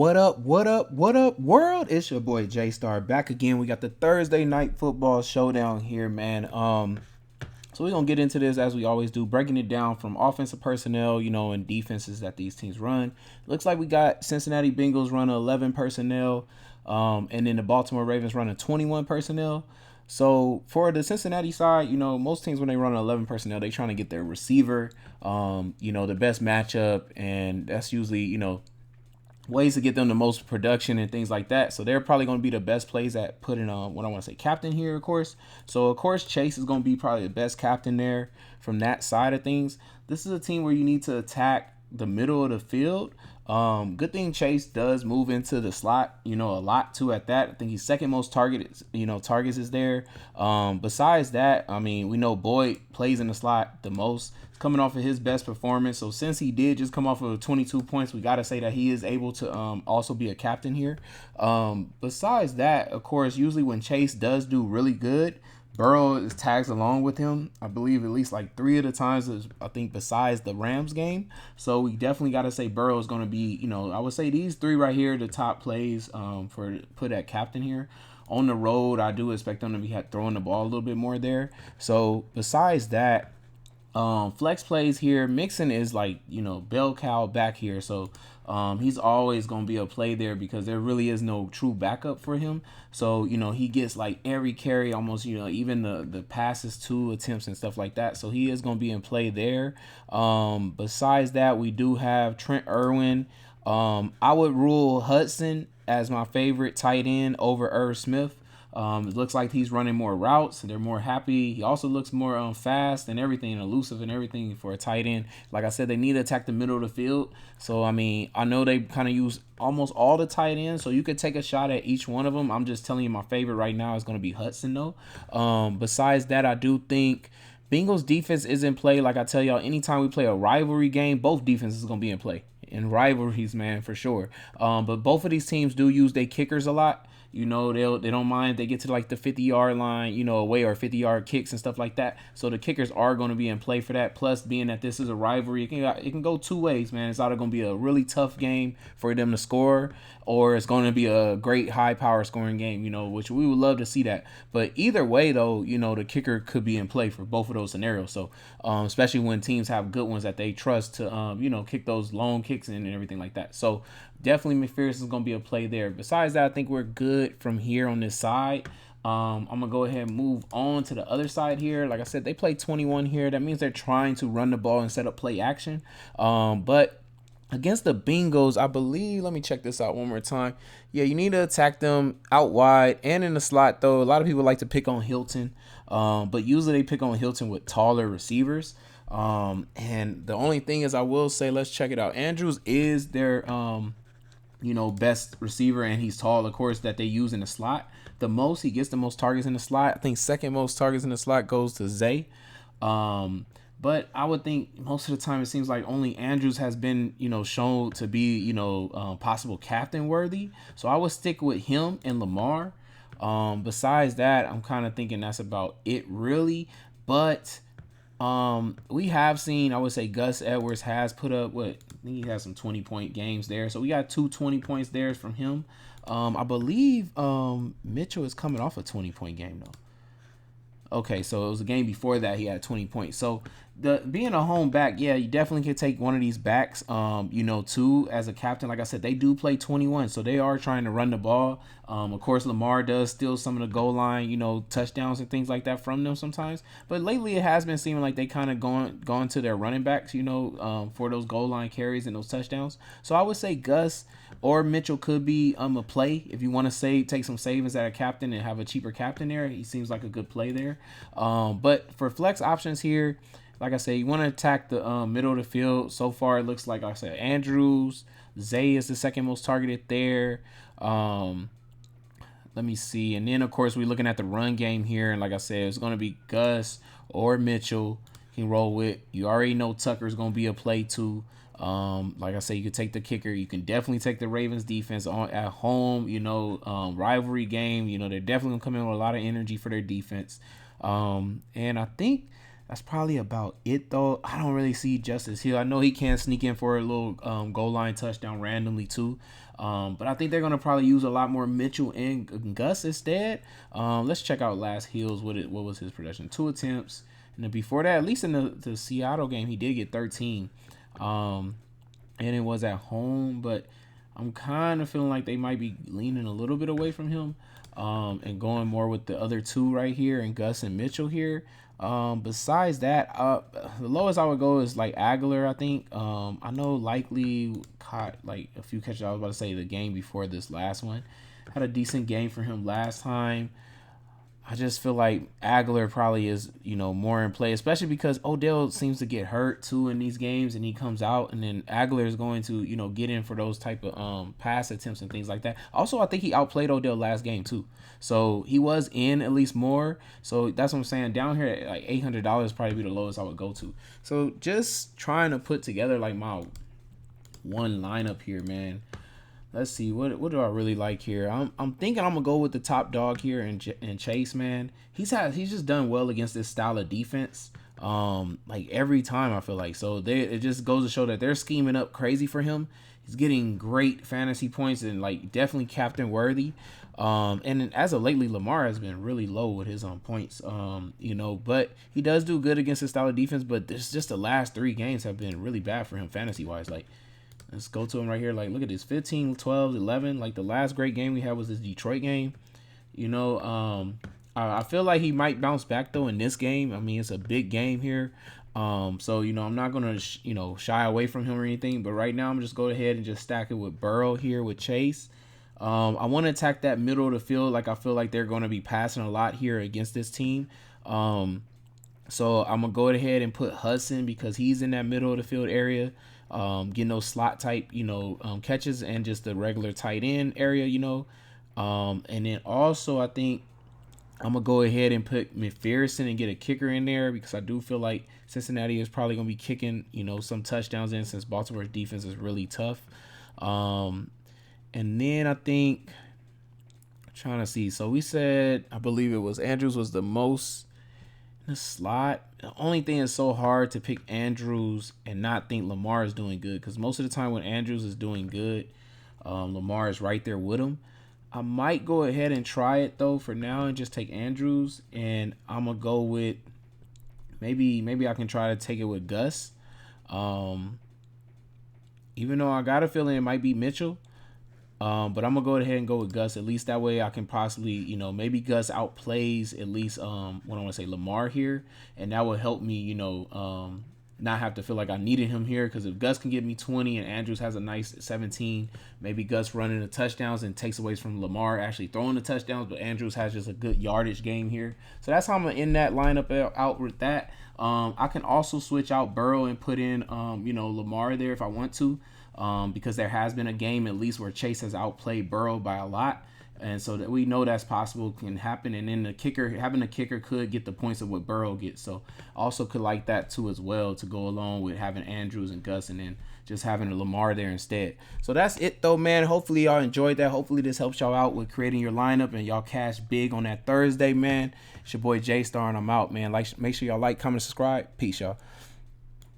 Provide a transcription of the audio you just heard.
What up, what up, what up, world? It's your boy J Star back again. We got the Thursday night football showdown here, man. So we're gonna get into this as we always do, breaking it down from offensive personnel, and defenses that these teams run. Looks like we got Cincinnati Bengals running 11 personnel, and then the Baltimore Ravens running 21 personnel. So for the Cincinnati side, most teams when they run 11 personnel, they trying to get their receiver, the best matchup, and that's usually, ways to get them the most production and things like that. So they're probably going to be the best plays at putting what I want to say captain here, of course. So of course Chase is going to be probably the best captain there from that side of things. This is a team where you need to attack the middle of the field. Good thing Chase does move into the slot, a lot too at that. I think he's second most targets is there. Besides that, I mean, we know Boyd plays in the slot the most, coming off of his best performance. So since he did just come off of 22 points, we got to say that he is able to also be a captain here. Besides that, of course, usually when Chase does do really good, Burrow is tagged along with him. I believe at least like 3 of the times, I think, besides the Rams game. So we definitely got to say Burrow is going to be, I would say these 3 right here, the top plays for put at captain here. On the road, I do expect them to be throwing the ball a little bit more there. So besides that, flex plays here, Mixon is like, bell cow back here. So he's always going to be a play there because there really is no true backup for him. So, he gets like every carry almost, even the passes to attempts and stuff like that. So he is going to be in play there. Besides that, we do have Trent Irwin. I would rule Hudson as my favorite tight end over Irv Smith. It looks like he's running more routes. They're more happy. He also looks more fast and everything, elusive and everything for a tight end. Like I said, they need to attack the middle of the field. So, I mean, I know they kind of use almost all the tight ends, so you could take a shot at each one of them. I'm just telling you my favorite right now is going to be Hudson, though. Besides that, I do think Bengals defense is in play. Like I tell y'all, anytime we play a rivalry game, both defenses is going to be in play. In rivalries, man, for sure. But both of these teams do use their kickers a lot. They don't mind if they get to like the 50-yard line, away, or 50-yard kicks and stuff like that. So the kickers are going to be in play for that. Plus, being that this is a rivalry, it can go 2 ways, man. It's either going to be a really tough game for them to score, or it's going to be a great high power scoring game, which we would love to see that. But either way, though, the kicker could be in play for both of those scenarios. So especially when teams have good ones that they trust to, kick those long kicks in and everything like that. So definitely McPherson is going to be a play there. Besides that, I think we're good from here on this side. I'm going to go ahead and move on to the other side here. Like I said, they play 21 here. That means they're trying to run the ball and set up play action. But against the Bengals, I believe, let me check this out one more time. Yeah, you need to attack them out wide and in the slot, though. A lot of people like to pick on Hilton, but usually they pick on Hilton with taller receivers. And the only thing is, I will say, let's check it out. Andrews is their best receiver, and he's tall, of course, that they use in the slot. He gets the most targets in the slot. I think second most targets in the slot goes to Zay. But I would think most of the time it seems like only Andrews has been, shown to be, possible captain worthy. So I would stick with him and Lamar. Besides that, I'm kind of thinking that's about it, really. But we have seen, I would say Gus Edwards has put up I think he has some 20-point games there. So we got 2 20 points there from him. I believe Mitchell is coming off a 20-point game though. Okay, so it was a game before that he had 20 points. So being a home back, yeah, you definitely can take one of these backs, too, as a captain. Like I said, they do play 21, so they are trying to run the ball. Of course, Lamar does steal some of the goal line, touchdowns and things like that from them sometimes. But lately it has been seeming like they kind of gone to their running backs, for those goal line carries and those touchdowns. So I would say Gus or Mitchell could be a play if you want to take some savings at a captain and have a cheaper captain there. He seems like a good play there. But for flex options here, like I said, you want to attack the middle of the field. So far, it looks like I said Andrews, Zay is the second most targeted there. Let me see. And then, of course, we're looking at the run game here. And like I said, it's going to be Gus or Mitchell can roll with. You already know Tucker's going to be a play too. Like I said, you can take the kicker. You can definitely take the Ravens defense at home, rivalry game. They're definitely going to come in with a lot of energy for their defense. And I think That's probably about it, though. I don't really see Justice Hill. I know he can sneak in for a little goal line touchdown randomly, too. But I think they're going to probably use a lot more Mitchell and Gus instead. Let's check out last Hills. What was his production? 2 attempts. And then before that, at least in the Seattle game, he did get 13. And it was at home. But I'm kind of feeling like they might be leaning a little bit away from him and going more with the other two right here and Gus and Mitchell here. Besides that, the lowest I would go is like Aguilar, I think. I know Likely caught like a few catches. I was about to say the game before this last one. Had a decent game for him last time. I just feel like Aguilar probably is, more in play, especially because Odell seems to get hurt too in these games, and he comes out, and then Aguilar is going to, get in for those type of pass attempts and things like that. Also, I think he outplayed Odell last game too, so he was in at least more. So that's what I'm saying. Down here at like $800 probably be the lowest I would go to. So just trying to put together like my one lineup here, man. Let's see, what do I really like here? I'm thinking I'm gonna go with the top dog here and Chase, man. He's just done well against this style of defense. Like every time I feel like, so it just goes to show that they're scheming up crazy for him. He's getting great fantasy points and like definitely captain worthy. And as of lately, Lamar has been really low with his points. But he does do good against this style of defense. But there's just the last 3 games have been really bad for him fantasy wise. Like, let's go to him right here. Like, look at this, 15, 12, 11. Like, the last great game we had was this Detroit game. I feel like he might bounce back, though, in this game. I mean, it's a big game here. So, I'm not going to, shy away from him or anything. But right now, I'm just go ahead and just stack it with Burrow here with Chase. I want to attack that middle of the field. Like, I feel like they're going to be passing a lot here against this team. So I'm going to go ahead and put Hudson because he's in that middle of the field area. Getting those slot type, catches and just the regular tight end area, and then also I think I'm gonna go ahead and put McPherson and get a kicker in there because I do feel like Cincinnati is probably gonna be kicking, some touchdowns in since Baltimore's defense is really tough. And then I think I'm trying to see. So we said I believe it was Andrews was the most in the slot. The only thing is so hard to pick Andrews and not think Lamar is doing good because most of the time when Andrews is doing good, Lamar is right there with him. I might go ahead and try it though for now and just take Andrews, and I'm gonna go with maybe I can try to take it with Gus. Even though I got a feeling it might be Mitchell. But I'm gonna go ahead and go with Gus. At least that way I can possibly, maybe Gus outplays at least what I want to say Lamar here, and that will help me, not have to feel like I needed him here. Because if Gus can give me 20 and Andrews has a nice 17, maybe Gus running the touchdowns and takes away from Lamar actually throwing the touchdowns, but Andrews has just a good yardage game here. So that's how I'm gonna end that lineup out with that. I can also switch out Burrow and put in, Lamar there if I want to. Because there has been a game at least where Chase has outplayed Burrow by a lot, and so that we know that's possible can happen. And then having a kicker could get the points of what Burrow gets. So also could like that too as well to go along with having Andrews and Gus, and then just having a Lamar there instead. So that's it though, man. Hopefully y'all enjoyed that. Hopefully this helps y'all out with creating your lineup and y'all cash big on that Thursday, man. It's your boy J Star, and I'm out, man. Make sure y'all like, comment, subscribe. Peace, y'all.